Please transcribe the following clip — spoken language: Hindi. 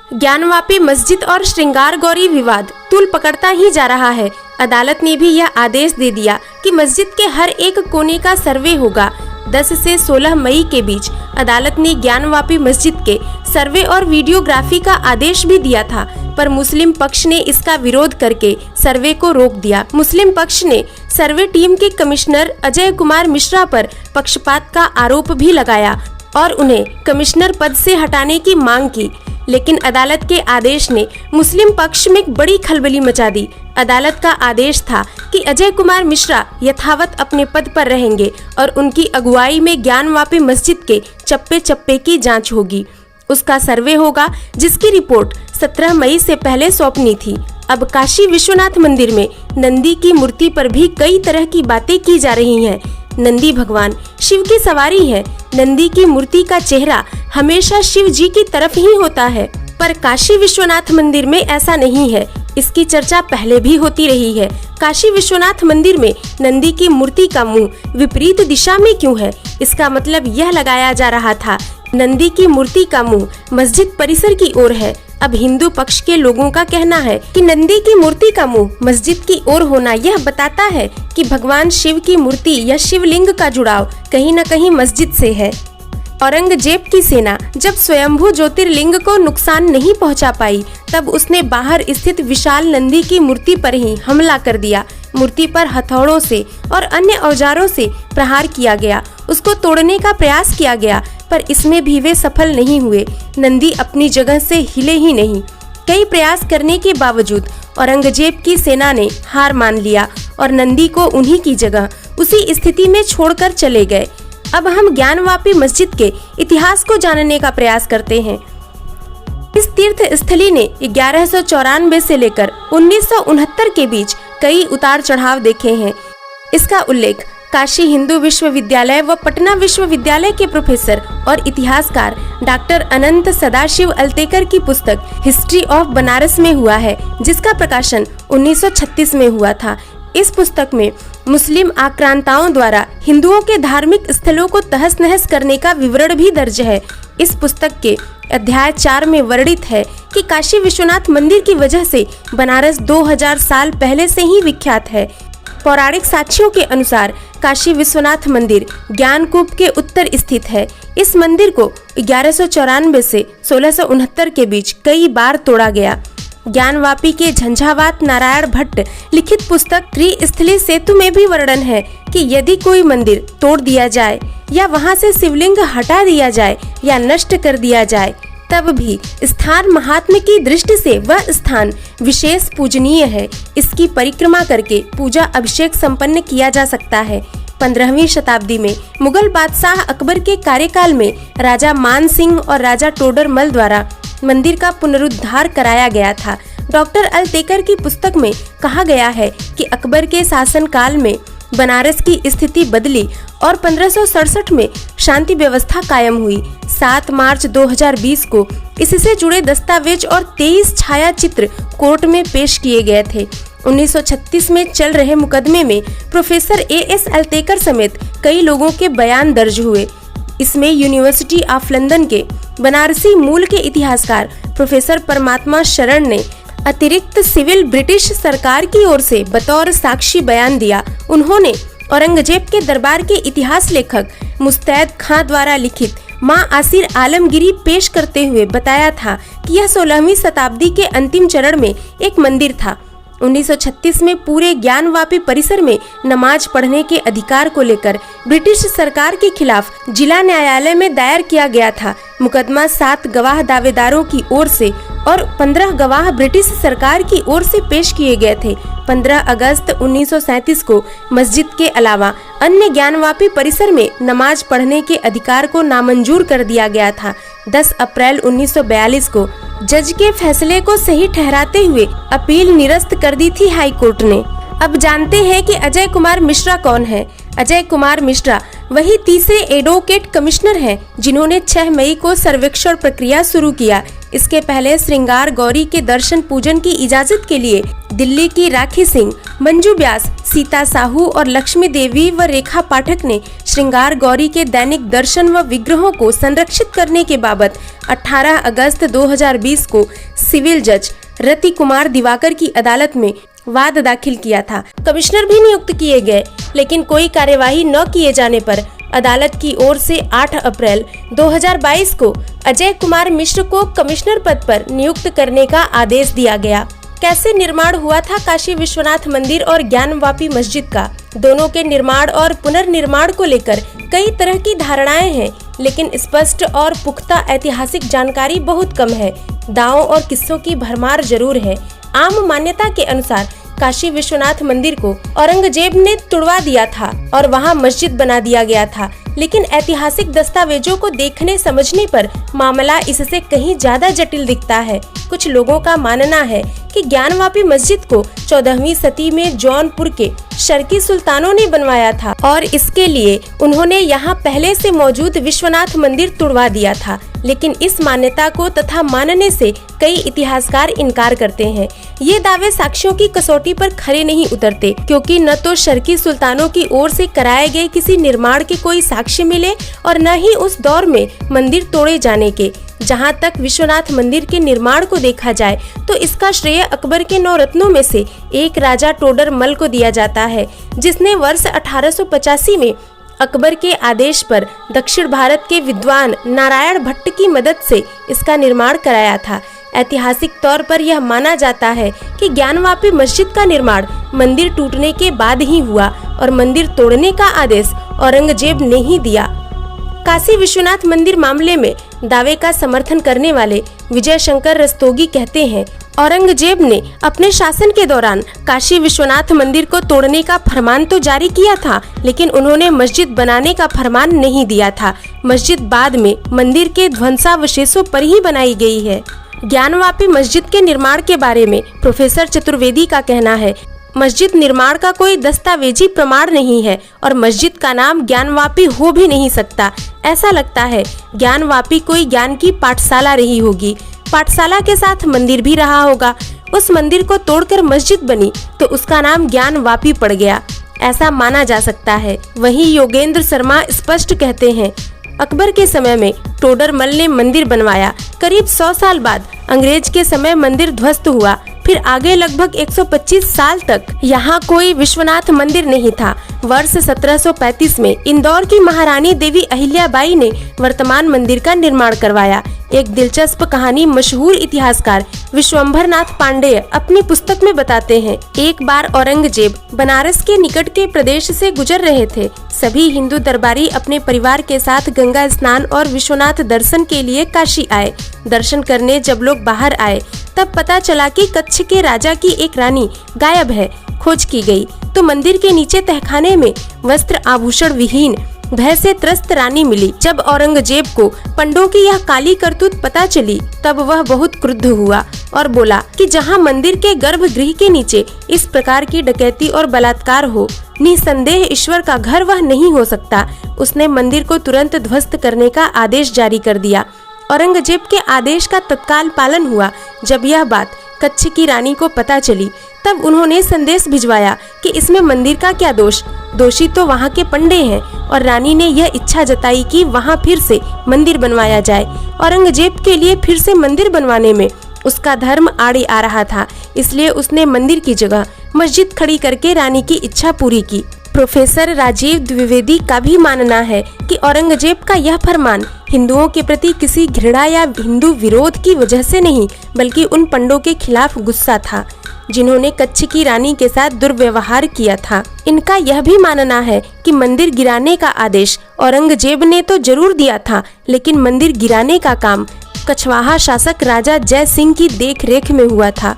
ज्ञानवापी मस्जिद और श्रृंगार गौरी विवाद तूल पकड़ता ही जा रहा है। अदालत ने भी यह आदेश दे दिया कि मस्जिद के हर एक कोने का सर्वे होगा। 10 से 16 मई के बीच अदालत ने ज्ञानवापी मस्जिद के सर्वे और वीडियोग्राफी का आदेश भी दिया था, पर मुस्लिम पक्ष ने इसका विरोध करके सर्वे को रोक दिया। मुस्लिम पक्ष ने सर्वे टीम के कमिश्नर अजय कुमार मिश्रा पर पक्षपात का आरोप भी लगाया और उन्हें कमिश्नर पद से हटाने की मांग की, लेकिन अदालत के आदेश ने मुस्लिम पक्ष में एक बड़ी खलबली मचा दी। अदालत का आदेश था कि अजय कुमार मिश्रा यथावत अपने पद पर रहेंगे और उनकी अगुवाई में ज्ञानवापी मस्जिद के चप्पे चप्पे की जांच होगी। उसका सर्वे होगा, जिसकी रिपोर्ट 17 मई से पहले सौंपनी थी। अब काशी विश्वनाथ मंदिर में नंदी की मूर्ति पर भी कई तरह की बातें की जा रही हैं। नंदी भगवान शिव की सवारी है। नंदी की मूर्ति का चेहरा हमेशा शिव जी की तरफ ही होता है, पर काशी विश्वनाथ मंदिर में ऐसा नहीं है। इसकी चर्चा पहले भी होती रही है। काशी विश्वनाथ मंदिर में नंदी की मूर्ति का मुंह विपरीत दिशा में क्यों है? इसका मतलब यह लगाया जा रहा था नंदी की मूर्ति का मुंह मस्जिद परिसर की ओर है। अब हिंदू पक्ष के लोगों का कहना है कि नंदी की मूर्ति का मुंह मस्जिद की ओर होना यह बताता है कि भगवान शिव की मूर्ति या शिवलिंग का जुड़ाव कहीं न कहीं मस्जिद से है। औरंगजेब की सेना जब स्वयंभू ज्योतिर्लिंग को नुकसान नहीं पहुंचा पाई, तब उसने बाहर स्थित विशाल नंदी की मूर्ति पर ही हमला कर दिया। मूर्ति पर हथौड़ों से और अन्य औजारों से प्रहार किया गया। उसको तोड़ने का प्रयास किया गया, पर इसमें भी वे सफल नहीं हुए। नंदी अपनी जगह से हिले ही नहीं। कई प्रयास करने के बावजूद औरंगजेब की सेना ने हार मान लिया और नंदी को उन्हीं की जगह उसी स्थिति में छोड़कर चले गए। अब हम ज्ञानवापी मस्जिद के इतिहास को जानने का प्रयास करते हैं। इस तीर्थ स्थली ने 1194 से लेकर 1969 के बीच कई उतार चढ़ाव देखे हैं। इसका उल्लेख काशी हिंदू विश्वविद्यालय व पटना विश्वविद्यालय के प्रोफेसर और इतिहासकार डॉक्टर अनंत सदाशिव अल्तेकर की पुस्तक हिस्ट्री ऑफ बनारस में हुआ है, जिसका प्रकाशन 1936 में हुआ था। इस पुस्तक में मुस्लिम आक्रांताओं द्वारा हिंदुओं के धार्मिक स्थलों को तहस नहस करने का विवरण भी दर्ज है। इस पुस्तक के अध्याय 4 में वर्णित है कि काशी विश्वनाथ मंदिर की वजह से बनारस 2000 साल पहले से ही विख्यात है। पौराणिक साक्ष्यों के अनुसार काशी विश्वनाथ मंदिर ज्ञानकूप के उत्तर स्थित है। इस मंदिर को 1194 से 1669 के बीच कई बार तोड़ा गया। ज्ञानवापी के झंझावात नारायण भट्ट लिखित पुस्तक त्रिस्थली सेतु में भी वर्णन है कि यदि कोई मंदिर तोड़ दिया जाए या वहां से शिवलिंग हटा दिया जाए या नष्ट कर दिया जाए, तब भी स्थान महात्म्य की दृष्टि से वह स्थान विशेष पूजनीय है। इसकी परिक्रमा करके पूजा अभिषेक संपन्न किया जा सकता है। 15वीं शताब्दी में मुगल बादशाह अकबर के कार्यकाल में राजा मान सिंह और राजा टोडरमल द्वारा मंदिर का पुनरुद्धार कराया गया था। डॉक्टर अल्तेकर की पुस्तक में कहा गया है कि अकबर के शासनकाल में बनारस की स्थिति बदली और 1567 में शांति व्यवस्था कायम हुई। 7 मार्च 2020 को इससे जुड़े दस्तावेज और 23 छायाचित्र कोर्ट में पेश किए गए थे। 1936 में चल रहे मुकदमे में प्रोफेसर AS अल्तेकर समेत कई लोगों के बयान दर्ज हुए। इसमें यूनिवर्सिटी ऑफ लंदन के बनारसी मूल के इतिहासकार प्रोफेसर परमात्मा शरण ने अतिरिक्त सिविल ब्रिटिश सरकार की ओर से बतौर साक्षी बयान दिया। उन्होंने औरंगजेब के दरबार के इतिहास लेखक मुस्तैद खां द्वारा लिखित माँ आसिर आलमगिरी पेश करते हुए बताया था कि यह 16वीं शताब्दी के अंतिम चरण में एक मंदिर था। 1936 में पूरे ज्ञानवापी परिसर में नमाज पढ़ने के अधिकार को लेकर ब्रिटिश सरकार के खिलाफ जिला न्यायालय में दायर किया गया था। मुकदमा 7 गवाह दावेदारों की ओर से और 15 गवाह ब्रिटिश सरकार की ओर से पेश किए गए थे। 15 अगस्त 1937 को मस्जिद के अलावा अन्य ज्ञानवापी परिसर में नमाज पढ़ने के अधिकार को नामंजूर कर दिया गया था। 10 अप्रैल 1942 को जज के फैसले को सही ठहराते हुए अपील निरस्त कर दी थी हाई कोर्ट ने। अब जानते हैं कि अजय कुमार मिश्रा कौन है। अजय कुमार मिश्रा वही तीसरे एडवोकेट कमिश्नर हैं जिन्होंने 6 मई को सर्वेक्षण प्रक्रिया शुरू किया। इसके पहले श्रृंगार गौरी के दर्शन पूजन की इजाजत के लिए दिल्ली की राखी सिंह, मंजू व्यास, सीता साहू और लक्ष्मी देवी व रेखा पाठक ने श्रृंगार गौरी के दैनिक दर्शन व विग्रहों को संरक्षित करने के बाबत 18 अगस्त 2020 को सिविल जज रति कुमार दिवाकर की अदालत में वाद दाखिल किया था। कमिश्नर भी नियुक्त किए गए, लेकिन कोई कार्यवाही न किए जाने पर अदालत की ओर से 8 अप्रैल 2022 को अजय कुमार मिश्र को कमिश्नर पद पर नियुक्त करने का आदेश दिया गया। कैसे निर्माण हुआ था काशी विश्वनाथ मंदिर और ज्ञानवापी मस्जिद का? दोनों के निर्माण और पुनर्निर्माण को लेकर कई तरह की धारणाएं हैं, लेकिन स्पष्ट और पुख्ता ऐतिहासिक जानकारी बहुत कम है। दावों और किस्सों की भरमार जरूर है। आम मान्यता के अनुसार काशी विश्वनाथ मंदिर को औरंगजेब ने तुड़वा दिया था और वहां मस्जिद बना दिया गया था, लेकिन ऐतिहासिक दस्तावेजों को देखने समझने पर मामला इससे कहीं ज्यादा जटिल दिखता है। कुछ लोगों का मानना है कि ज्ञानवापी मस्जिद को 14वीं सदी में जौनपुर के शर्की सुल्तानों ने बनवाया था और इसके लिए उन्होंने यहाँ पहले से मौजूद विश्वनाथ मंदिर तुड़वा दिया था। लेकिन इस मान्यता को तथा मानने से कई इतिहासकार इनकार करते हैं। ये दावे साक्ष्यों की कसौटी पर खरे नहीं उतरते, क्योंकि न तो शर्की सुल्तानों की ओर से कराए गए किसी निर्माण के कोई साक्ष्य मिले और न ही उस दौर में मंदिर तोड़े जाने के। जहाँ तक विश्वनाथ मंदिर के निर्माण को देखा जाए तो इसका श्रेय अकबर के 9 रत्नों में से एक राजा टोडर मल को दिया जाता है, जिसने वर्ष 1885 में अकबर के आदेश पर दक्षिण भारत के विद्वान नारायण भट्ट की मदद से इसका निर्माण कराया था। ऐतिहासिक तौर पर यह माना जाता है कि ज्ञानवापी मस्जिद का निर्माण मंदिर टूटने के बाद ही हुआ और मंदिर तोड़ने का आदेश औरंगजेब ने ही दिया। काशी विश्वनाथ मंदिर मामले में दावे का समर्थन करने वाले विजय शंकर रस्तोगी कहते हैं, औरंगजेब ने अपने शासन के दौरान काशी विश्वनाथ मंदिर को तोड़ने का फरमान तो जारी किया था, लेकिन उन्होंने मस्जिद बनाने का फरमान नहीं दिया था। मस्जिद बाद में मंदिर के ध्वंसावशेषों पर ही बनाई गई है। ज्ञानवापी मस्जिद के निर्माण के बारे में प्रोफेसर चतुर्वेदी का कहना है, मस्जिद निर्माण का कोई दस्तावेजी प्रमाण नहीं है और मस्जिद का नाम ज्ञानवापी हो भी नहीं सकता। ऐसा लगता है ज्ञानवापी कोई ज्ञान की पाठशाला रही होगी, पाठशाला के साथ मंदिर भी रहा होगा। उस मंदिर को तोड़कर मस्जिद बनी तो उसका नाम ज्ञानवापी पड़ गया, ऐसा माना जा सकता है। वहीं योगेंद्र शर्मा स्पष्ट कहते हैं, अकबर के समय में टोडरमल ने मंदिर बनवाया। करीब 100 साल बाद अंग्रेज के समय मंदिर ध्वस्त हुआ। फिर आगे लगभग 125 साल तक यहाँ कोई विश्वनाथ मंदिर नहीं था। वर्ष 1735 में इंदौर की महारानी देवी अहिल्याबाई ने वर्तमान मंदिर का निर्माण करवाया। एक दिलचस्प कहानी मशहूर इतिहासकार विश्वंभर नाथ पांडेय अपनी पुस्तक में बताते हैं। एक बार औरंगजेब बनारस के निकट के प्रदेश से गुजर रहे थे। सभी हिंदू दरबारी अपने परिवार के साथ गंगा स्नान और विश्वनाथ दर्शन के लिए काशी आए। दर्शन करने जब लोग बाहर आए तब पता चला कि कच्छ के राजा की एक रानी गायब है। खोज की गई तो मंदिर के नीचे तहखाने में वस्त्र आभूषण विहीन भय से त्रस्त रानी मिली। जब औरंगजेब को पंडों की यह काली करतूत पता चली तब वह बहुत क्रुद्ध हुआ और बोला कि जहां मंदिर के गर्भगृह के नीचे इस प्रकार की डकैती और बलात्कार हो, निसंदेह ईश्वर का घर वह नहीं हो सकता। उसने मंदिर को तुरंत ध्वस्त करने का आदेश जारी कर दिया। औरंगजेब के आदेश का तत्काल पालन हुआ। जब यह बात कच्छ की रानी को पता चली तब उन्होंने संदेश भिजवाया कि इसमें मंदिर का क्या दोष, दोषी तो वहाँ के पंडे हैं। और रानी ने यह इच्छा जताई कि वहाँ फिर से मंदिर बनवाया जाए। औरंगजेब के लिए फिर से मंदिर बनवाने में उसका धर्म आड़े आ रहा था, इसलिए उसने मंदिर की जगह मस्जिद खड़ी करके रानी की इच्छा पूरी की। प्रोफेसर राजीव द्विवेदी का भी मानना है कि औरंगजेब का यह फरमान हिंदुओं के प्रति किसी घृणा या हिंदू विरोध की वजह से नहीं, बल्कि उन पंडों के खिलाफ गुस्सा था जिन्होंने कच्छ की रानी के साथ दुर्व्यवहार किया था। इनका यह भी मानना है कि मंदिर गिराने का आदेश औरंगजेब ने तो जरूर दिया था, लेकिन मंदिर गिराने का काम कछवाहा शासक राजा जय सिंह की देखरेख में हुआ था।